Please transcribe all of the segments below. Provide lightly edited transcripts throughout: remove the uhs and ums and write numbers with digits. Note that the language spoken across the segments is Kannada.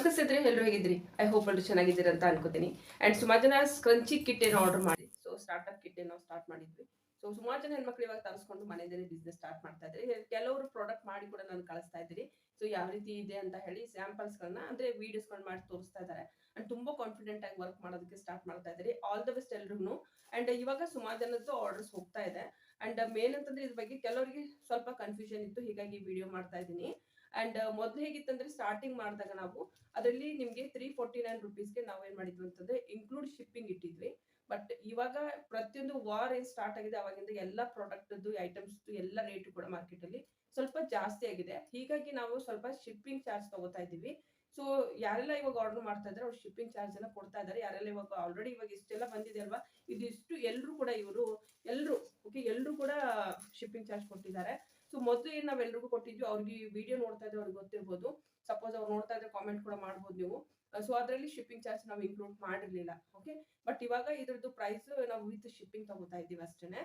ನಮಸ್ತೆ ಸ್ನೇಹಿತರೆ, ಎಲ್ಲರೂ ಹೇಗಿದ್ರಿ? ಐ ಹೋಪ್ ಎಲ್ಲರೂ ಚೆನ್ನಾಗಿದ್ದೀರಿ ಅಂತ ಅನ್ಕೋತೀನಿ. ಅಂಡ್ ಸುಮಾರು ಜನ ಸ್ಕ್ರಂಚಿ ಕಿಟ್ ಏನೋ ಆರ್ಡರ್ ಮಾಡಿ ಸ್ಟಾರ್ಟ್ಅಪ್ ಕಿಟ್ ಏನೋ ಸ್ಟಾರ್ಟ್ ಮಾಡಿದ್ವಿ. ಸುಮಾರು ಜನ ಹೆಣ್ಮಕ್ಳು ಇವಾಗ ತರಿಸ್ಕೊಂಡು ಮನೆಯಲ್ಲೇ ಬಿಸ್ನೆಸ್ ಸ್ಟಾರ್ಟ್ ಮಾಡ್ತಾ ಇದ್ದಾರೆ. ಕೆಲವರು ಪ್ರಾಡಕ್ಟ್ ಮಾಡಿ ಕೂಡ ನಾನು ಕಳಿಸ್ತಾ ಇದ್ದೀರಿ. ಯಾವ ರೀತಿ ಇದೆ ಅಂತ ಹೇಳಿ ಸ್ಯಾಂಪಲ್ಸ್ಗಳನ್ನ ಅಂದ್ರೆ ವಿಡಿಯೋಸ್ಗಳನ್ನ ಮಾಡಿ ತೋರಿಸ್ತಾ ಇದ್ದಾರೆ. ಅಂಡ್ ತುಂಬಾ ಕಾನ್ಫಿಡೆಂಟ್ ಆಗಿ ವರ್ಕ್ ಮಾಡೋದಕ್ಕೆ ಸ್ಟಾರ್ಟ್ ಮಾಡ್ತಾ ಇದ್ದೀರಿ. ಆಲ್ ದ ಬೆಸ್ಟ್ ಎಲ್ರಿಗೂ. ಅಂಡ್ ಇವಾಗ ಸುಮಾರು ಜನದ್ದು ಆರ್ಡರ್ಸ್ ಹೋಗ್ತಾ ಇದೆ. ಅಂಡ್ ಮೇನ್ ಅಂತಂದ್ರೆ ಇದ್ರ ಬಗ್ಗೆ ಕೆಲವರಿಗೆ ಸ್ವಲ್ಪ ಕನ್ಫ್ಯೂಷನ್ ಇತ್ತು, ಹೀಗಾಗಿ ವಿಡಿಯೋ ಮಾಡ್ತಾ ಇದ್ದೀನಿ. ಅಂಡ್ ಮೊದಲು ಹೇಗಿತ್ತಂದ್ರೆ ಸ್ಟಾರ್ಟಿಂಗ್ ಮಾಡಿದಾಗ ನಾವು ಅದರಲ್ಲಿ ನಿಮಗೆ 349 ರುಪೀಸ್ಗೆ ನಾವು ಏನ್ ಮಾಡಿದ್ವಿ ಅಂತಂದ್ರೆ ಇನ್ಕ್ಲೂಡ್ ಶಿಪ್ಪಿಂಗ್ ಇಟ್ಟಿದ್ವಿ. ಬಟ್ ಇವಾಗ ಪ್ರತಿಯೊಂದು ವಾರ್ ಏನ್ ಸ್ಟಾರ್ಟ್ ಆಗಿದೆ ಅವಾಗಿಂದ ಎಲ್ಲ ಪ್ರಾಡಕ್ಟ್ ಐಟಮ್ಸ್ ಎಲ್ಲ ರೇಟ್ ಕೂಡ ಮಾರ್ಕೆಟ್ ಅಲ್ಲಿ ಸ್ವಲ್ಪ ಜಾಸ್ತಿ ಆಗಿದೆ. ಹೀಗಾಗಿ ನಾವು ಸ್ವಲ್ಪ ಶಿಪ್ಪಿಂಗ್ ಚಾರ್ಜ್ ತಗೋತಾ ಇದ್ದೀವಿ. ಸೊ ಯಾರೆಲ್ಲ ಇವಾಗ ಆರ್ಡರ್ ಮಾಡ್ತಾ ಇದ್ದಾರೆ ಅವ್ರು ಶಿಪ್ಪಿಂಗ್ ಚಾರ್ಜ್ ಎಲ್ಲ ಕೊಡ್ತಾ ಇದ್ದಾರೆ. ಯಾರೆಲ್ಲ ಇವಾಗ ಆಲ್ರೆಡಿ ಇವಾಗ ಇಷ್ಟೆಲ್ಲ ಬಂದಿದೆ ಅಲ್ವಾ, ಇದಿಷ್ಟು ಎಲ್ಲರೂ ಕೂಡ ಎಲ್ಲರೂ ಕೂಡ ಶಿಪ್ಪಿಂಗ್ ಚಾರ್ಜ್ ಕೊಟ್ಟಿದ್ದಾರೆ. ಸೊ ಮೊದಲು ಏನ್ ನಾವ್ ಎಲ್ರಿಗೂ ಕೊಟ್ಟಿದ್ವಿ, ಅವ್ರಿಗೆ ವಿಡಿಯೋ ನೋಡ್ತಾ ಇದ್ರೆ ಅವ್ರಿಗೆ ಗೊತ್ತಿರ್ಬೋದು. ಸಪೋಸ್ ಅವ್ರು ನೋಡ್ತಾ ಇದ್ರೆ ಕಾಮೆಂಟ್ ಕೂಡ ಮಾಡ್ಬೋದು ನೀವು. ಸೊ ಅದರಲ್ಲಿ ಶಿಪ್ಪಿಂಗ್ ಚಾರ್ಜ್ ನಾವು ಇನ್ಕ್ಲೂಡ್ ಮಾಡಿರ್ಲಿಲ್ಲ. ಓಕೆ, ಬಟ್ ಇವಾಗ ಇದ್ರದ್ದು ಪ್ರೈಸ್ ನಾವು ವಿತ್ ಶಿಪ್ಪಿಂಗ್ ತಗೋತಾ ಇದ್ದೀವಿ ಅಷ್ಟೇನೆ.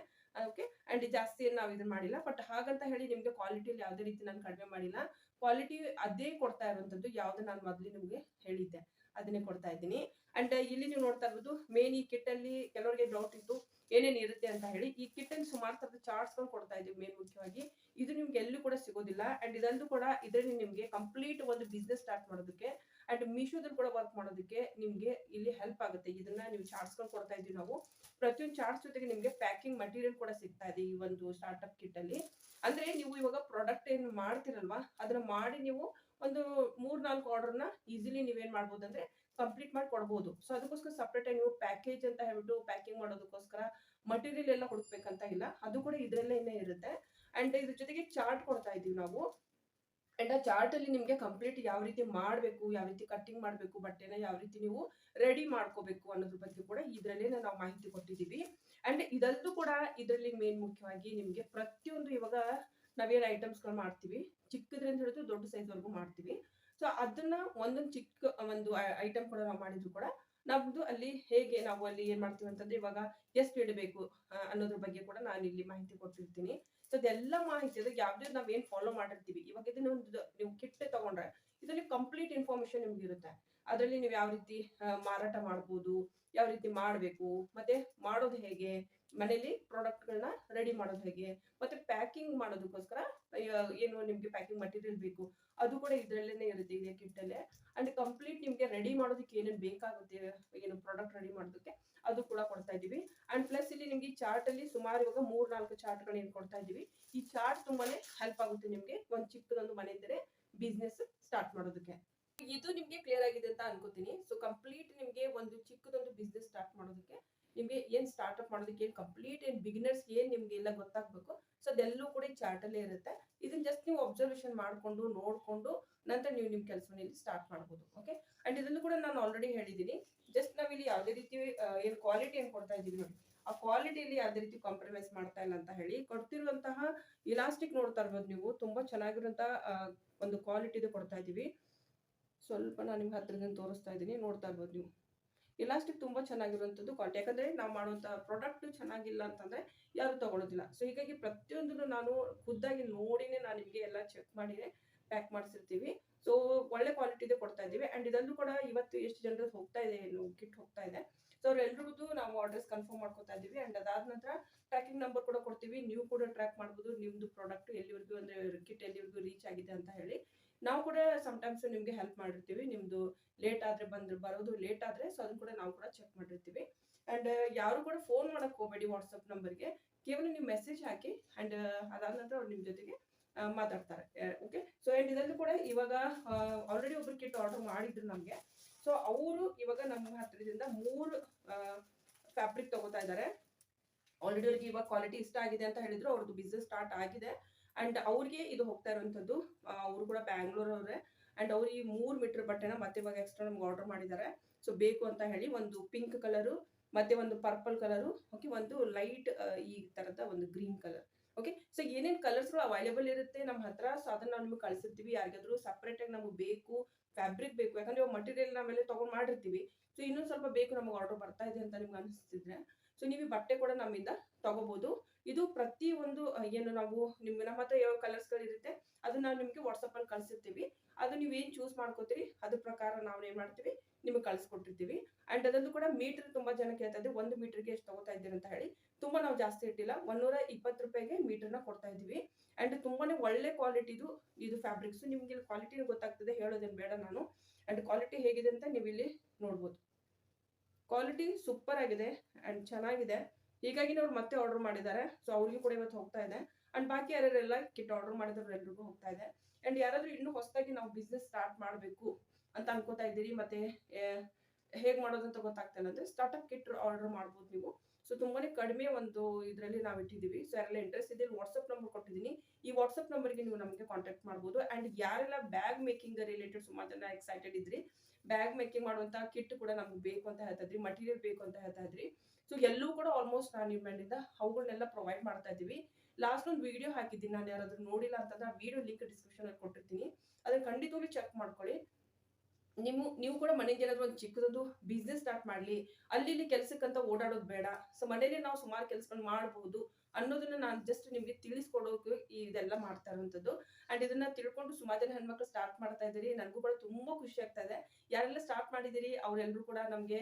ಓಕೆ, ಅಂಡ್ ಜಾಸ್ತಿ ಏನು ನಾವು ಇದನ್ನ ಮಾಡಿಲ್ಲ. ಬಟ್ ಹಾಗಂತ ಹೇಳಿ ನಿಮ್ಗೆ ಕ್ವಾಲಿಟಿಯಲ್ಲಿ ಯಾವುದೇ ರೀತಿ ನಾನು ಕಡಿಮೆ ಮಾಡಿಲ್ಲ. ಕ್ವಾಲಿಟಿ ಅದೇ ಕೊಡ್ತಾ ಇರುವಂತದ್ದು, ಯಾವ್ದು ನಾನು ಮೊದಲು ನಿಮ್ಗೆ ಹೇಳಿದ್ದೆ ಅದನ್ನೇ ಕೊಡ್ತಾ ಇದ್ದೀನಿ. ಅಂಡ್ ಇಲ್ಲಿ ನೀವು ನೋಡ್ತಾ ಇರ್ಬೋದು, ಮೇನ್ ಈ ಕಿಟ್ ಅಲ್ಲಿ ಕೆಲವರಿಗೆ ಡೌಟ್ ಇತ್ತು ಏನೇನ್ ಇರುತ್ತೆ ಅಂತ ಹೇಳಿ. ಈ ಕಿಟ್ ಅಲ್ಲಿ ಸುಮಾರು ತರದ ಚಾರ್ಟ್ಸ್ ಗಳು ಕೊಡ್ತಾ ಇದ್ದೀವಿ. ಮೇನ್ ಮುಖ್ಯವಾಗಿ ಇದು ನಿಮ್ಗೆ ಎಲ್ಲೂ ಕೂಡ ಸಿಗೋದಿಲ್ಲ. ಅಂಡ್ ಇದಂತೂ ಕೂಡ ಇದರಲ್ಲಿ ನಿಮ್ಗೆ ಕಂಪ್ಲೀಟ್ ಒಂದು ಬಿಸ್ನೆಸ್ ಸ್ಟಾರ್ಟ್ ಮಾಡೋದಕ್ಕೆ ಅಂಡ್ ಮೀಶೋದಲ್ಲಿ ಕೂಡ ವರ್ಕ್ ಮಾಡೋದಕ್ಕೆ ನಿಮ್ಗೆ ಇಲ್ಲಿ ಹೆಲ್ಪ್ ಆಗುತ್ತೆ. ಇದನ್ನ ನೀವು ಚಾರ್ಟ್ಸ್ ಗಳು ಕೊಡ್ತಾ ಇದ್ದೀವಿ ನಾವು. ಪ್ರತಿಯೊಂದು ಚಾರ್ಟ್ಸ್ ಜೊತೆಗೆ ನಿಮ್ಗೆ ಪ್ಯಾಕಿಂಗ್ ಮಟೀರಿಯಲ್ ಕೂಡ ಸಿಗ್ತಾ ಇದೆ ಈ ಒಂದು ಸ್ಟಾರ್ಟ್ಅಪ್ ಕಿಟ್ ಅಲ್ಲಿ. ಅಂದ್ರೆ ನೀವು ಇವಾಗ ಪ್ರಾಡಕ್ಟ್ ಏನ್ ಮಾಡ್ತಿರಲ್ವಾ, ಅದನ್ನ ಮಾಡಿ ನೀವು ಒಂದು 3-4 ಆರ್ಡರ್ನ ಈಸಿಲಿ ನೀವೇನ್ ಮಾಡ್ಬೋದು ಅಂದ್ರೆ ಕಂಪ್ಲೀಟ್ ಮಾಡಿ ಕೊಡ್ಬೋದು. ಸೊ ಅದಕ್ಕೋಸ್ಕರ ಸಪ್ರೇಟ್ ಆಗಿ ನೀವು ಪ್ಯಾಕೇಜ್ ಅಂತ ಹೇಳ್ಬಿಟ್ಟು ಪ್ಯಾಕಿಂಗ್ ಮಾಡೋದಕ್ಕೋಸ್ಕರ ಮಟೀರಿಯಲ್ ಎಲ್ಲ ಹುಡುಕ್ಬೇಕಂತ ಇಲ್ಲ, ಅದು ಕೂಡ ಇದ್ರಲ್ಲೇ ಇರುತ್ತೆ. ಅಂಡ್ ಇದ್ರ ಜೊತೆಗೆ ಚಾರ್ಟ್ ಕೊಡ್ತಾ ಇದೀವಿ ನಾವು. ಅಂಡ್ ಆ ಚಾರ್ಟ್ ಅಲ್ಲಿ ನಿಮ್ಗೆ ಕಂಪ್ಲೀಟ್ ಯಾವ ರೀತಿ ಮಾಡಬೇಕು, ಯಾವ ರೀತಿ ಕಟ್ಟಿಂಗ್ ಮಾಡಬೇಕು, ಬಟ್ಟೆನ ಯಾವ ರೀತಿ ನೀವು ರೆಡಿ ಮಾಡ್ಕೋಬೇಕು ಅನ್ನೋದ್ರ ಬಗ್ಗೆ ಕೂಡ ಇದ್ರಲ್ಲೇ ನಾವು ಮಾಹಿತಿ ಕೊಟ್ಟಿದ್ದೀವಿ. ಅಂಡ್ ಇದಂತೂ ಕೂಡ ಇದರಲ್ಲಿ ಮೇನ್ ಮುಖ್ಯವಾಗಿ ನಿಮ್ಗೆ ಪ್ರತಿಯೊಂದು ಇವಾಗ ನಾವೇನ್ ಐಟಮ್ಸ್ ಗಳು ಮಾಡ್ತೀವಿ, ಚಿಕ್ಕದ್ರಿಂದ ಹಿಡಿದು ದೊಡ್ಡ ಸೈಜ್ ವರೆಗೂ ಮಾಡ್ತೀವಿ. ಸೊ ಅದನ್ನ ಒಂದೊಂದು ಚಿಕ್ಕ ಒಂದು ಐಟಮ್ ಕೂಡ ನಾವು ಮಾಡಿದ್ರು ಕೂಡ ನಮ್ದು ಅಲ್ಲಿ ಹೇಗೆ ನಾವು ಅಲ್ಲಿ ಏನ್ ಮಾಡ್ತೀವಿ ಅಂತಂದ್ರೆ ಇವಾಗ ಎಷ್ಟು ಇಡಬೇಕು ಅನ್ನೋದ್ರ ಬಗ್ಗೆ ಕೂಡ ನಾನು ಇಲ್ಲಿ ಮಾಹಿತಿ ಕೊಟ್ಟಿರ್ತೀನಿ. ಸೊ ಅದೆಲ್ಲ ಮಾಹಿತಿ ಅದಾಗ ಯಾವ್ದು ನಾವೇನ್ ಫಾಲೋ ಮಾಡಿರ್ತೀವಿ, ಇವಾಗ ಇದನ್ನ ಒಂದು ನೀವು ಕಿಟ್ ತಗೊಂಡ್ರೆ ಇದರಲ್ಲಿ ಕಂಪ್ಲೀಟ್ ಇನ್ಫಾರ್ಮೇಶನ್ ನಿಮ್ಗೆ ಇರುತ್ತೆ. ಅದರಲ್ಲಿ ನೀವು ಯಾವ ರೀತಿ ಮಾರಾಟ ಮಾಡ್ಬೋದು, ಯಾವ ರೀತಿ ಮಾಡಬೇಕು, ಮತ್ತೆ ಮಾಡೋದು ಹೇಗೆ, ಮನೇಲಿ ಪ್ರಾಡಕ್ಟ್ ಗಳನ್ನ ರೆಡಿ ಮಾಡೋದು ಹೇಗೆ, ಮತ್ತೆ ಪ್ಯಾಕಿಂಗ್ ಮಾಡೋದಕ್ಕೋಸ್ಕರ ಏನು ನಿಮ್ಗೆ ಪ್ಯಾಕಿಂಗ್ ಮಟೀರಿಯಲ್ ಬೇಕು ಅದು ಕೂಡ ಇದ್ರಲ್ಲೇನೆ ಇರುತ್ತೆ ಇದೆ ಕಿಟ್ ಅಲ್ಲೇ. ಅಂಡ್ ಕಂಪ್ಲೀಟ್ ನಿಮ್ಗೆ ರೆಡಿ ಮಾಡೋದಕ್ಕೆ ಏನೇನು ಬೇಕಾಗುತ್ತೆ, ಏನು ಪ್ರಾಡಕ್ಟ್ ರೆಡಿ ಮಾಡೋದಕ್ಕೆ ಅದು ಕೂಡ ಕೊಡ್ತಾ ಇದೀವಿ. ಅಂಡ್ ಪ್ಲಸ್ ಇಲ್ಲಿ ನಿಮ್ಗೆ ಈ ಚಾರ್ಟ್ ಅಲ್ಲಿ ಸುಮಾರು ಇವಾಗ 3-4 ಚಾರ್ಟ್ ಗಳು ಏನ್ ಕೊಡ್ತಾ ಇದೀವಿ. ಈ ಚಾರ್ಟ್ ತುಂಬಾನೇ ಹೆಲ್ಪ್ ಆಗುತ್ತೆ ನಿಮ್ಗೆ ಒಂದ್ ಚಿಕ್ಕದೊಂದು ಮನೆ ಇದ್ದರೆ ಬಿಸ್ನೆಸ್ ಸ್ಟಾರ್ಟ್ ಮಾಡೋದಕ್ಕೆ. ಇದು ನಿಮ್ಗೆ ಕ್ಲಿಯರ್ ಆಗಿದೆ ಅಂತ ಅನ್ಕೋತೀನಿ. ಸೊ ಕಂಪ್ಲೀಟ್ ನಿಮ್ಗೆ ಒಂದು ಚಿಕ್ಕದೊಂದು ಬಿಸ್ನೆಸ್ ಸ್ಟಾರ್ಟ್ ಮಾಡೋದಕ್ಕೆ ನಿಮ್ಗೆ ಏನ್ ಸ್ಟಾರ್ಟ್ಅಪ್ ಮಾಡೋದಕ್ಕೆ ಏನ್ ಕಂಪ್ಲೀಟ್ ಏನ್ ಬಿಗಿನರ್ಸ್ ಏನ್ ನಿಮ್ಗೆ ಎಲ್ಲ ಗೊತ್ತಾಗ್ಬೇಕು, ಸೊ ಅದೆಲ್ಲವೂ ಕೂಡ ಈ ಚಾರ್ಟ್ ಅಲ್ಲೇ ಇರುತ್ತೆ. ಇದನ್ನ ಜಸ್ಟ್ ನೀವು ಅಬ್ಸರ್ವೇಷನ್ ಮಾಡ್ಕೊಂಡು ನೋಡ್ಕೊಂಡು ನಂತರ ನೀವು ನಿಮ್ ಕೆಲಸವನ್ನ ಇಲ್ಲಿ ಸ್ಟಾರ್ಟ್ ಮಾಡ್ಬೋದು. ಓಕೆ, ಅಂಡ್ ಇದನ್ನು ಕೂಡ ನಾನು ಆಲ್ರೆಡಿ ಹೇಳಿದ್ದೀನಿ. ಜಸ್ಟ್ ನಾವಿಲ್ಲಿ ಯಾವುದೇ ರೀತಿ ಏನ್ ಕ್ವಾಲಿಟಿ ಏನ್ ಕೊಡ್ತಾ ಇದೀವಿ ನೋಡಿ, ಆ ಕ್ವಾಲಿಟಿಯಲ್ಲಿ ಯಾವುದೇ ರೀತಿ ಕಾಂಪ್ರಮೈಸ್ ಮಾಡ್ತಾ ಇಲ್ಲ ಅಂತ ಹೇಳಿ. ಕೊಡ್ತಿರುವಂತಹ ಇಲಾಸ್ಟಿಕ್ ನೋಡ್ತಾ ಇರ್ಬೋದು ನೀವು, ತುಂಬಾ ಚೆನ್ನಾಗಿರುವಂತಹ ಒಂದು ಕ್ವಾಲಿಟಿದು ಕೊಡ್ತಾ ಇದೀವಿ. ಸ್ವಲ್ಪ ನಾನು ನಿಮ್ಗೆ ಹತ್ರದಿಂದ ತೋರಿಸ್ತಾ ಇದ್ದೀನಿ, ನೋಡ್ತಾ ಇರ್ಬೋದು ನೀವು. ಇಲಾಸ್ಟಿಕ್ ತುಂಬಾ ಚೆನ್ನಾಗಿರುವಂತದ್ದು ಕ್ವಾಲಿಟಿ. ಯಾಕಂದ್ರೆ ನಾವು ಮಾಡುವಂತ ಪ್ರಾಡಕ್ಟ್ ಚೆನ್ನಾಗಿಲ್ಲ ಅಂತಂದ್ರೆ ಯಾರು ತಗೊಳ್ಳೋದಿಲ್ಲ. ಸೊ ಹೀಗಾಗಿ ಪ್ರತಿಯೊಂದನ್ನು ನಾನು ಖುದ್ದಾಗಿ ನೋಡಿನೇ ನಾನು ನಿಮಗೆ ಎಲ್ಲ ಚೆಕ್ ಮಾಡಿನೇ ಪ್ಯಾಕ್ ಮಾಡಿಸಿರ್ತೀವಿ. ಸೊ ಒಳ್ಳೆ ಕ್ವಾಲಿಟಿದೇ ಕೊಡ್ತಾ ಇದೀವಿ. ಅಂಡ್ ಇದನ್ನು ಕೂಡ ಇವತ್ತು ಎಷ್ಟು ಜನರು ಹೋಗ್ತಾ ಇದೆ, ಕಿಟ್ ಹೋಗ್ತಾ ಇದೆ. ಸೊ ಅವ್ರೆಲ್ರಿಗೂ ನಾವು ಆರ್ಡರ್ಸ್ ಕನ್ಫರ್ಮ್ ಮಾಡ್ಕೊತಾ ಇದೀವಿ. ಅಂಡ್ ಅದಾದ ನಂತರ ಟ್ರ್ಯಾಕಿಂಗ್ ನಂಬರ್ ಕೂಡ ಕೊಡ್ತೀವಿ. ನೀವು ಕೂಡ ಟ್ರ್ಯಾಕ್ ಮಾಡ್ಬೋದು ನಿಮ್ದು ಪ್ರಾಡಕ್ಟ್ ಎಲ್ಲಿವರೆಗೂ ಅಂದ್ರೆ ಕಿಟ್ ಎಲ್ಲಿವರೆಗೂ ರೀಚ್ ಆಗಿದೆ ಅಂತ ಹೇಳಿ. ನಾವು ಕೂಡ ಸಮ್ಟೈಮ್ಸ್ ನಿಮ್ಗೆ ಹೆಲ್ಪ್ ಮಾಡಿರ್ತೀವಿ. ನಿಮ್ದು ಲೇಟ್ ಆದ್ರೆ ಬರೋದು ಲೇಟ್ ಆದ್ರೆ ಸೊ ಅದನ್ನ ಕೂಡ ನಾವು ಕೂಡ ಚೆಕ್ ಮಾಡಿರ್ತೀವಿ. ಅಂಡ್ ಯಾರು ಕೂಡ ಫೋನ್ ಮಾಡಕ್ ಹೋಗಬೇಡಿ ವಾಟ್ಸ್ಆಪ್ ನಂಬರ್ಗೆ, ಕೇವಲ ನೀವು ಮೆಸೇಜ್ ಹಾಕಿ. ಅಂಡ್ ಅದಾದ ನಂತರ ಅವ್ರು ನಿಮ್ ಜೊತೆಗೆ ಮಾತಾಡ್ತಾರೆ. ಓಕೆ, ಸೊ ಅಂಡ್ ಇದನ್ನು ಕೂಡ ಇವಾಗ ಆಲ್ರೆಡಿ ಒಬ್ರು ಕಿಟ್ ಆರ್ಡರ್ ಮಾಡಿದ್ರು ನಮ್ಗೆ. ಸೊ ಅವರು ಇವಾಗ ನಮ್ಮ ಹತ್ರದಿಂದ 3 ಫ್ಯಾಬ್ರಿಕ್ ತಗೋತಾ ಇದ್ದಾರೆ. ಆಲ್ರೆಡಿ ಅವ್ರಿಗೆ ಇವಾಗ ಕ್ವಾಲಿಟಿ ಇಷ್ಟ ಆಗಿದೆ ಅಂತ ಹೇಳಿದ್ರು, ಅವ್ರದ್ದು ಬಿಸ್ನೆಸ್ ಸ್ಟಾರ್ಟ್ ಆಗಿದೆ. ಅಂಡ್ ಅವ್ರಿಗೆ ಇದು ಹೋಗ್ತಾ ಇರುವಂತದ್ದು, ಅವರು ಕೂಡ ಬ್ಯಾಂಗ್ಳೂರ್ ಅವರೇ. ಅಂಡ್ ಅವ್ರು ಈ 3 ಮೀಟರ್ ಬಟ್ಟೆನ ಮತ್ತೆ ಇವಾಗ ಎಕ್ಸ್ಟ್ರಾ ನಮ್ಗೆ ಆರ್ಡರ್ ಮಾಡಿದ್ದಾರೆ. ಸೊ ಬೇಕು ಅಂತ ಹೇಳಿ ಒಂದು ಪಿಂಕ್ ಕಲರು, ಮತ್ತೆ ಒಂದು ಪರ್ಪಲ್ ಕಲರು, ಓಕೆ, ಒಂದು ಲೈಟ್ ಈ ತರದ ಒಂದು ಗ್ರೀನ್ ಕಲರ್. ಓಕೆ, ಸೊ ಏನೇನ್ ಕಲರ್ಸ್ ಗಳು ಅವೈಲೇಬಲ್ ಇರುತ್ತೆ ನಮ್ಮ ಹತ್ರ, ಸೊ ಅದನ್ನ ನಾವು ನಿಮ್ಗೆ ಕಳಿಸಿರ್ತೀವಿ. ಯಾರಿಗಾದ್ರೂ ಸಪ್ರೇಟ್ ಆಗಿ ನಮ್ಗೆ ಬೇಕು ಫ್ಯಾಬ್ರಿಕ್ ಬೇಕು, ಯಾಕಂದ್ರೆ ಮಟೀರಿಯಲ್ ನಾವೆಲ್ಲ ತಗೊಂಡ್ ಮಾಡಿರ್ತೀವಿ. ಸೊ ಇನ್ನೊಂದು ಸ್ವಲ್ಪ ಬೇಕು ನಮಗೆ ಆರ್ಡರ್ ಬರ್ತಾ ಇದೆ ಅಂತ ನಿಮ್ಗೆ ಅನಿಸ್ತಿದ್ರೆ ಸೊ ನೀವು ಬಟ್ಟೆ ಕೂಡ ನಮ್ಮಿಂದ ತಗೋಬಹುದು. ಇದು ಪ್ರತಿ ಒಂದು ಏನು ನಾವು ನಮ್ಮ ಹತ್ರ ಯಾವ ಕಲರ್ಸ್ ಗಳು ಇರುತ್ತೆ ಅದನ್ನ ನಾವು ನಿಮ್ಗೆ ವಾಟ್ಸ್ಆಪ್ ಅಲ್ಲಿ ಕಳಿಸಿರ್ತೀವಿ. ಅದು ನೀವು ಏನು ಚೂಸ್ ಮಾಡ್ಕೋತೀರಿ ಅದ್ರ ಪ್ರಕಾರ ನಾವು ಏನು ಮಾಡ್ತೀವಿ ನಿಮಗೆ ಕಳ್ಸಿಕೊಟ್ಟಿರ್ತೀವಿ. ಅಂಡ್ ಅದನ್ನು ಕೂಡ ಮೀಟರ್ ತುಂಬಾ ಜನ ಕೇಳ್ತಾ ಇದ್ದಾರೆ, 1 ಮೀಟರ್ಗೆ ಎಷ್ಟು ತಗೋತಾ ಇದ್ದೀರಿ ಅಂತ ಹೇಳಿ. ತುಂಬಾ ನಾವು ಜಾಸ್ತಿ ಇಟ್ಟಿಲ್ಲ, 120 ರೂಪಾಯಿಗೆ ಮೀಟರ್ನ ಕೊಡ್ತಾ ಇದೀವಿ. ಅಂಡ್ ತುಂಬಾನೇ ಒಳ್ಳೆ ಕ್ವಾಲಿಟಿದು ಇದು ಫ್ಯಾಬ್ರಿಕ್ಸ್. ನಿಮ್ಗೆ ಕ್ವಾಲಿಟಿ ಗೊತ್ತಾಗ್ತದೆ, ಹೇಳೋದೇನು ಬೇಡ ನಾನು. ಅಂಡ್ ಕ್ವಾಲಿಟಿ ಹೇಗಿದೆ ಅಂತ ನೀವು ಇಲ್ಲಿ ನೋಡ್ಬೋದು. ಕ್ವಾಲಿಟಿ ಸೂಪರ್ ಆಗಿದೆ ಅಂಡ್ ಚೆನ್ನಾಗಿದೆ. ಹೀಗಾಗಿ ಅವ್ರು ಮತ್ತೆ ಆರ್ಡರ್ ಮಾಡಿದ್ದಾರೆ. ಸೊ ಅವ್ರಿಗೂ ಕೂಡ ಇವತ್ತು ಹೋಗ್ತಾ ಇದೆ. ಅಂಡ್ ಬಾಕಿ ಯಾರ್ಯಾರೆಲ್ಲ ಕಿಟ್ ಆರ್ಡರ್ ಮಾಡಿದ್ರು ಎಲ್ರಿಗೂ ಹೋಗ್ತಾ ಇದೆ. ಅಂಡ್ ಯಾರಾದ್ರೂ ಇನ್ನೂ ಹೊಸದಾಗಿ ನಾವು ಬಿಸ್ನೆಸ್ ಸ್ಟಾರ್ಟ್ ಮಾಡಬೇಕು ಅಂತ ಅನ್ಕೋತಾ ಇದ್ದೀರಿ, ಮತ್ತೆ ಹೇಗೆ ಮಾಡೋದು ಅಂತ ಗೊತ್ತಾಗ್ತಾ ಇಲ್ಲ ಅಂದ್ರೆ ಸ್ಟಾರ್ಟ್ಅಪ್ ಕಿಟ್ ಆರ್ಡರ್ ಮಾಡ್ಬೋದು ನೀವು. ಸೊ ತುಂಬಾನೇ ಕಡಿಮೆ ಒಂದು ಇದರಲ್ಲಿ ನಾವು ಇಟ್ಟಿದ್ದೀವಿ. ಸೊ ಯಾರೆಲ್ಲ ಇಂಟ್ರೆಸ್ಟ್ ಇದೆ ವಾಟ್ಸ್ಆಪ್ ನಂಬರ್ ಕೊಟ್ಟಿದ್ದೀನಿ, ಈ ವಾಟ್ಸ್ಆಪ್ ನಂಬರ್ಗೆ ನೀವು ನಮಗೆ ಕಾಂಟ್ಯಾಕ್ಟ್ ಮಾಡ್ಬೋದು. ಅಂಡ್ ಯಾರೆಲ್ಲ ಬ್ಯಾಗ್ ಮೇಕಿಂಗ್ ರಿಲೇಟೆಡ್ ಸುಮಾರು ಜನ ಎಕ್ಸೈಟೆಡ್ ಇದ್ರಿ, ಬ್ಯಾಗ್ ಮೇಕಿಂಗ್ ಮಾಡುವಂತ ಕಿಟ್ ಕೂಡ ನಮ್ಗೆ ಬೇಕು ಅಂತ ಹೇಳ್ತಾ ಇದ್ರಿ, ಮಟೀರಿಯಲ್ ಬೇಕು ಅಂತ ಹೇಳ್ತಾ ಇದ್ರಿ. ಸೊ ಎಲ್ಲೂ ಕೂಡ ಆಲ್ಮೋಸ್ಟ್ ನಾನು ನಿಮ್ಮ ಮನೆಯಿಂದ ಅವುಗಳನ್ನೆಲ್ಲ ಪ್ರೊವೈಡ್ ಮಾಡ್ತಾ ಇದ್ದೀವಿ. ಲಾಸ್ಟ್ ಒಂದು ವಿಡಿಯೋ ಹಾಕಿದ್ದೀನಿ, ನಾನು ಯಾರಾದ್ರೂ ನೋಡಿಲ್ಲ ಅಂತಂದ್ರೆ ಆ ವಿಡಿಯೋ ಲಿಂಕ್ ಡಿಸ್ಕ್ರಿಪ್ಷನ್ ಅಲ್ಲಿ ಕೊಟ್ಟಿರ್ತೀನಿ, ಅದನ್ನ ಖಂಡಿತವಾಗ್ಲೂ ಚೆಕ್ ಮಾಡ್ಕೊಳ್ಳಿ. ನೀವು ಕೂಡ ಮನೆಗೆ ಏನಾದ್ರು ಒಂದು ಚಿಕ್ಕದೊಂದು ಬಿಸ್ನೆಸ್ ಸ್ಟಾರ್ಟ್ ಮಾಡ್ಲಿ, ಅಲ್ಲಿ ಇಲ್ಲಿ ಕೆಲ್ಸಕ್ಕಂತ ಓಡಾಡೋದು ಬೇಡ. ಸೊ ಮನೇಲಿ ನಾವು ಸುಮಾರು ಕೆಲಸಗಳು ಮಾಡಬಹುದು ಅನ್ನೋದನ್ನ ನಾನು ಜಸ್ಟ್ ನಿಮ್ಗೆ ತಿಳಿಸ್ಕೊಡೋಕೆ ಇದೆಲ್ಲ ಮಾಡ್ತಾ ಇರುವಂತದ್ದು. ಅಂಡ್ ಇದನ್ನ ತಿಳ್ಕೊಂಡು ಸುಮಾರು ಜನ ಹೆಣ್ಮಕ್ಳು ಸ್ಟಾರ್ಟ್ ಮಾಡ್ತಾ ಇದ್ದೀರಿ, ನನಗೂ ಕೂಡ ತುಂಬಾ ಖುಷಿ ಆಗ್ತಾ ಇದೆ. ಯಾರೆಲ್ಲ ಸ್ಟಾರ್ಟ್ ಮಾಡಿದಿರಿ ಅವರೆಲ್ಲರೂ ಕೂಡ ನಮ್ಗೆ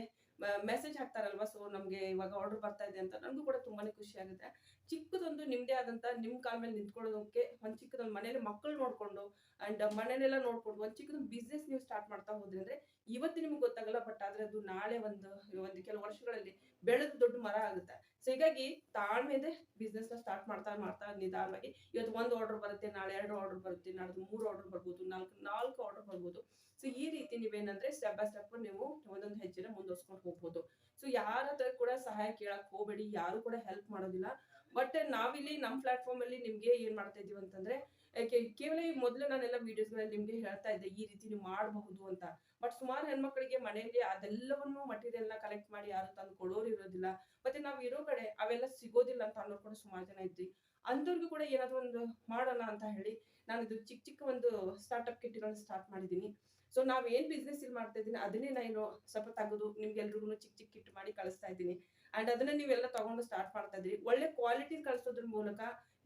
ಮೆಸೇಜ್ ಹಾಕ್ತಾರಲ್ವಾ, ಸೊ ನಮ್ಗೆ ಇವಾಗ ಆರ್ಡರ್ ಬರ್ತಾ ಇದೆ ಅಂತ ನನಗೂ ಕೂಡ ತುಂಬಾನೇ ಖುಷಿ ಆಗುತ್ತೆ. ಚಿಕ್ಕದೊಂದು ನಿಮ್ದೇ ಆದಂತ ನಿಮ್ ಕಾಲ ಮೇಲೆ ನಿಂತ್ಕೊಳ್ಳೋದಕ್ಕೆ ಒಂದು ಚಿಕ್ಕದೊಂದು ಮನೇಲಿ ಮಕ್ಕಳು ನೋಡ್ಕೊಂಡು ಅಂಡ್ ಮನೆಯನ್ನೆಲ್ಲ ನೋಡ್ಕೊಂಡು ಒಂದು ಚಿಕ್ಕದೊಂದು ಬಿಸ್ನೆಸ್ ನೀವು ಸ್ಟಾರ್ಟ್ ಮಾಡ್ತಾ ಹೋದ್ರಿ ಅಂದ್ರೆ ಇವತ್ತು ನಿಮ್ಗೆ ಗೊತ್ತಾಗಲ್ಲ, ಬಟ್ ಆದ್ರೆ ಅದು ನಾಳೆ ಒಂದು ಕೆಲವು ವರ್ಷಗಳಲ್ಲಿ ಬೆಳೆದು ದೊಡ್ಡ ಮರ ಆಗುತ್ತೆ. ಸೊ ಹೀಗಾಗಿ ತಾಳ್ಮೆದೆ ಬಿಸ್ನೆಸ್ ನ ಸ್ಟಾರ್ಟ್ ಮಾಡ್ತಾ ಮಾಡ್ತಾ ನಿಧಾನವಾಗಿ ಇವತ್ತು 1 ಆರ್ಡರ್ ಬರುತ್ತೆ, ನಾಳೆ 2 ಆರ್ಡರ್ ಬರುತ್ತೆ, ನಾಳೆ 3 ಆರ್ಡರ್ ಬರ್ಬೋದು, 4 ಆರ್ಡರ್ ಬರ್ಬೋದು. ಸೊ ಈ ರೀತಿ ನೀವೇನಂದ್ರೆ ಸ್ಟೆಪ್ ಬೈ ಸ್ಟೆಪ್ ನೀವು ಒಂದೊಂದು ಹೆಜ್ಜೆನ ಮುಂದುವರ್ಸ್ಕೊಂಡು ಹೋಗ್ಬೋದು. ಸೊ ಯಾರ ಹತ್ರ ಕೂಡ ಸಹಾಯ ಕೇಳಕ್ ಹೋಗಬೇಡಿ, ಯಾರು ಕೂಡ ಹೆಲ್ಪ್ ಮಾಡೋದಿಲ್ಲ. ಬಟ್ ನಾವಿಲ್ಲಿ ನಮ್ಮ ಪ್ಲಾಟ್ಫಾರ್ಮ್ ಅಲ್ಲಿ ನಿಮ್ಗೆ ಏನ್ ಮಾಡ್ತಾ ಇದೀವಿ ಅಂತಂದ್ರೆ ಕೇವಲ ಈ ಮೊದಲು ನಾನೆಲ್ಲ ವಿಡಿಯೋಸ್ ಗಳಲ್ಲಿ ನಿಮ್ಗೆ ಹೇಳ್ತಾ ಇದ್ದೆ ಈ ರೀತಿ ನೀವು ಮಾಡಬಹುದು ಅಂತ. ಬಟ್ ಸುಮಾರು ಹೆಣ್ಮಕ್ಳಿಗೆ ಮನೆಯಲ್ಲಿ ಅದೆಲ್ಲವನ್ನು ಮಟೀರಿಯಲ್ ನ ಕಲೆಕ್ಟ್ ಮಾಡಿ ಯಾರು ತಂದು ಕೊಡೋರು ಇರೋದಿಲ್ಲ, ಮತ್ತೆ ನಾವು ಇರೋ ಕಡೆ ಅವೆಲ್ಲ ಸಿಗೋದಿಲ್ಲ ಅಂತ ಅನ್ನೋರು ಕೂಡ ಸುಮಾರು ಜನ ಇದ್ರಿ. ಅಂಥವ್ರಿಗೂ ಕೂಡ ಏನಾದ್ರು ಒಂದು ಮಾಡೋಣ ಅಂತ ಹೇಳಿ ನಾನು ಇದು ಚಿಕ್ಕ ಚಿಕ್ಕ ಒಂದು ಸ್ಟಾರ್ಟ್ಅಪ್ ಕಿಟ್ಗಳನ್ನ ಸ್ಟಾರ್ಟ್ ಮಾಡಿದ್ದೀನಿ. ಸೊ ನಾವ್ ಏನ್ ಬಿಸ್ನೆಸ್ ಇಲ್ಲಿ ಮಾಡ್ತಾ ಇದ್ದೀನಿ ಅದನ್ನೇ ನಾನು ಸ್ವಲ್ಪ ತೆಗೆದು ನಿಮ್ಗೆಲ್ರಿಗೂ ಚಿಕ್ಕ ಚಿಕ್ಕ ಕಿಟ್ ಮಾಡಿ ಕಳಿಸ್ತಾ ಇದ್ದೀನಿ. ಅಂಡ್ ಅದನ್ನ ನೀವೆಲ್ಲ ತಗೊಂಡು ಸ್ಟಾರ್ಟ್ ಮಾಡ್ತಾ ಇದ್ರಿ. ಒಳ್ಳೆ ಕ್ವಾಲಿಟಿ ಕಳಿಸೋದ್ರ ಮೂಲಕ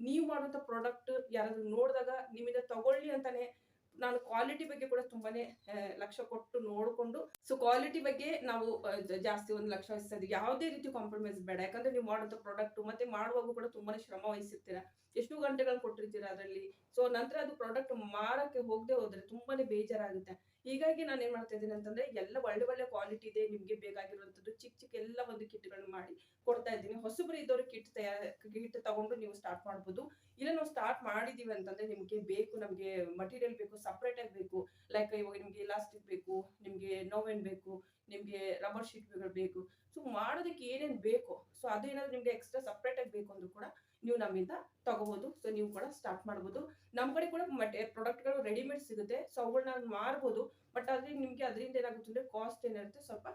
ನೀವು ಮಾಡುವಂತ ಪ್ರಾಡಕ್ಟ್ ಯಾರಾದ್ರೂ ನೋಡಿದಾಗ ನಿಮ್ಮಿಂದ ತಗೊಳ್ಳಿ ಅಂತಾನೆ ನಾನು ಕ್ವಾಲಿಟಿ ಬಗ್ಗೆ ಕೂಡ ತುಂಬಾನೇ ಲಕ್ಷ ಕೊಟ್ಟು ನೋಡ್ಕೊಂಡು, ಸೊ ಕ್ವಾಲಿಟಿ ಬಗ್ಗೆ ನಾವು ಜಾಸ್ತಿ 1 ಲಕ್ಷ ವಹಿಸ್ತಾ ಇದ್ದೀವಿ. ಯಾವುದೇ ರೀತಿ ಕಾಂಪ್ರಮೈಸ್ ಬೇಡ, ಯಾಕಂದ್ರೆ ನೀವು ಮಾಡುವಂತ ಪ್ರಾಡಕ್ಟ್ ಮತ್ತೆ ಮಾಡುವಾಗ ಕೂಡ ತುಂಬಾನೇ ಶ್ರಮ ವಹಿಸಿರ್ತೀರಾ, ಎಷ್ಟು ಗಂಟೆಗಳು ಕೊಟ್ಟಿರ್ತೀರಾ ಅದರಲ್ಲಿ. ಸೊ ನಂತರ ಅದು ಪ್ರಾಡಕ್ಟ್ ಮಾರಕ್ಕೆ ಹೋಗದೆ ಹೋದ್ರೆ ತುಂಬಾನೇ ಬೇಜಾರಾಗುತ್ತೆ. ಹೀಗಾಗಿ ನಾನು ಏನ್ ಮಾಡ್ತಾ ಇದ್ದೀನಿ ಅಂತಂದ್ರೆ ಎಲ್ಲ ಒಳ್ಳೆ ಒಳ್ಳೆ ಕ್ವಾಲಿಟಿ ಇದೆ, ನಿಮ್ಗೆ ಬೇಕಾಗಿರುವಂತದ್ದು ಚಿಕ್ಕ ಚಿಕ್ಕ ಎಲ್ಲ ಒಂದು ಕಿಟ್ಗಳನ್ನ ಮಾಡಿ ಕೊಡ್ತಾ ಇದ್ದೀನಿ. ಹೊಸಬ್ರು ಇದ್ದವರು ಕಿಟ್ ತಗೊಂಡು ನೀವು ಸ್ಟಾರ್ಟ್ ಮಾಡ್ಬೋದು. ಇಲ್ಲ ನಾವು ಸ್ಟಾರ್ಟ್ ಮಾಡಿದೀವಿ ಅಂತಂದ್ರೆ ನಿಮ್ಗೆ ಬೇಕು, ನಮ್ಗೆ ಮಟೀರಿಯಲ್ ಬೇಕು, ಸಪರೇಟ್ ಆಗಿ ಬೇಕು, ಲೈಕ್ ಇವಾಗ ನಿಮ್ಗೆ ಇಲಾಸ್ಟಿಕ್ ಬೇಕು, ನಿಮ್ಗೆ ನೋವೆನ್ ಬೇಕು, ನಿಮ್ಗೆ ರಬ್ಬರ್ ಶೀಟ್ಗಳು ಬೇಕು. ಸೊ ಮಾಡೋದಕ್ಕೆ ಏನೇನ್ ಬೇಕು, ಸೊ ಅದೇನಾದ್ರು ನಿಮ್ಗೆ ಎಕ್ಸ್ಟ್ರಾ ಸಪರೇಟ್ ಆಗಿ ಬೇಕು ಅಂದ್ರೂ ಕೂಡ ನೀವು ನಮ್ಮಿಂದ ತಗೋಬಹುದು. ಸೊ ನೀವು ಕೂಡ ಸ್ಟಾರ್ಟ್ ಮಾಡ್ಬೋದು. ನಮ್ಮ ಕಡೆ ಕೂಡ ಪ್ರಾಡಕ್ಟ್ಗಳು ರೆಡಿಮೇಡ್ ಸಿಗುತ್ತೆ, ಸೊ ಅವುಗಳನ್ನ ಮಾರ್ಬೋದು. ಬಟ್ ಆದ್ರೆ ನಿಮ್ಗೆ ಅದರಿಂದ ಏನಾಗುತ್ತೆ ಅಂದ್ರೆ ಕಾಸ್ಟ್ ಏನಿರುತ್ತೆ ಸ್ವಲ್ಪ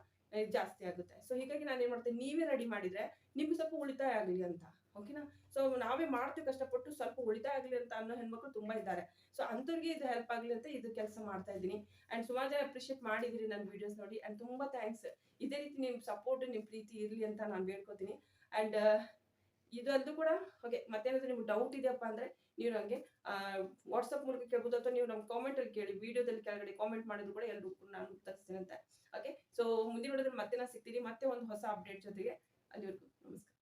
ಜಾಸ್ತಿ ಆಗುತ್ತೆ. ಸೊ ಹೀಗಾಗಿ ನಾನು ಏನ್ ಮಾಡ್ತೇನೆ, ನೀವೇ ರೆಡಿ ಮಾಡಿದ್ರೆ ನಿಮ್ಗೆ ಸ್ವಲ್ಪ ಉಳಿತಾಯ ಆಗಲಿ ಅಂತ, ಓಕೆನಾ. ಸೊ ನಾವೇ ಮಾಡ್ತೀವಿ ಕಷ್ಟಪಟ್ಟು, ಸ್ವಲ್ಪ ಉಳಿತಾಯ ಆಗಲಿ ಅಂತ ಅನ್ನೋ ಹೆಣ್ಮಕ್ಳು ತುಂಬಾ ಇದ್ದಾರೆ. ಸೊ ಅಂಥವ್ರಿಗೆ ಇದು ಹೆಲ್ಪ್ ಆಗಲಿ ಅಂತ ಇದು ಕೆಲಸ ಮಾಡ್ತಾ ಇದ್ದೀನಿ. ಅಂಡ್ ಸುಮಾರು ಜನ ಅಪ್ರಿಶಿಯೇಟ್ ಮಾಡಿದಿರಿ ನನ್ನ ವಿಡಿಯೋಸ್ ನೋಡಿ, ಅಂಡ್ ತುಂಬಾ ಥ್ಯಾಂಕ್ಸ್. ಇದೇ ರೀತಿ ನಿಮ್ ಸಪೋರ್ಟ್ ನಿಮ್ ಪ್ರೀತಿ ಇರ್ಲಿ ಅಂತ ನಾನು ಬೇಡ್ಕೋತೀನಿ. ಅಂಡ್ ಇದಂತೂ ಕೂಡ ಓಕೆ. ಮತ್ತೇನಾದ್ರೂ ನಿಮ್ಗೆ ಡೌಟ್ ಇದೆಯಪ್ಪ ಅಂದ್ರೆ ನೀವು ನನಗೆ ವಾಟ್ಸ್ಆಪ್ ಮೂಲಕ ಕೇಳ್ಬೋದು, ಅಥವಾ ನೀವು ನಮ್ಮ ಕಾಮೆಂಟ್ ಅಲ್ಲಿ ಕೇಳಿ, ವಿಡಿಯೋದಲ್ಲಿ ಕೆಳಗಡೆ ಕಾಮೆಂಟ್ ಮಾಡಿದ್ರು ಕೂಡ ಎಲ್ಲರೂ ನಾನು ಉತ್ತರಿಸ್ತೀನಿ ಅಂತ. ಓಕೆ, ಸೊ ಮುಂದಿನ ವಿಡಿಯೋದಲ್ಲಿ ಮತ್ತೆ ನಾನು ಸಿಗ್ತೀನಿ, ಮತ್ತೆ ಒಂದು ಹೊಸ ಅಪ್ಡೇಟ್ ಜೊತೆಗೆ. ಅಲ್ಲಿವರೆಗೂ ನಮಸ್ಕಾರ.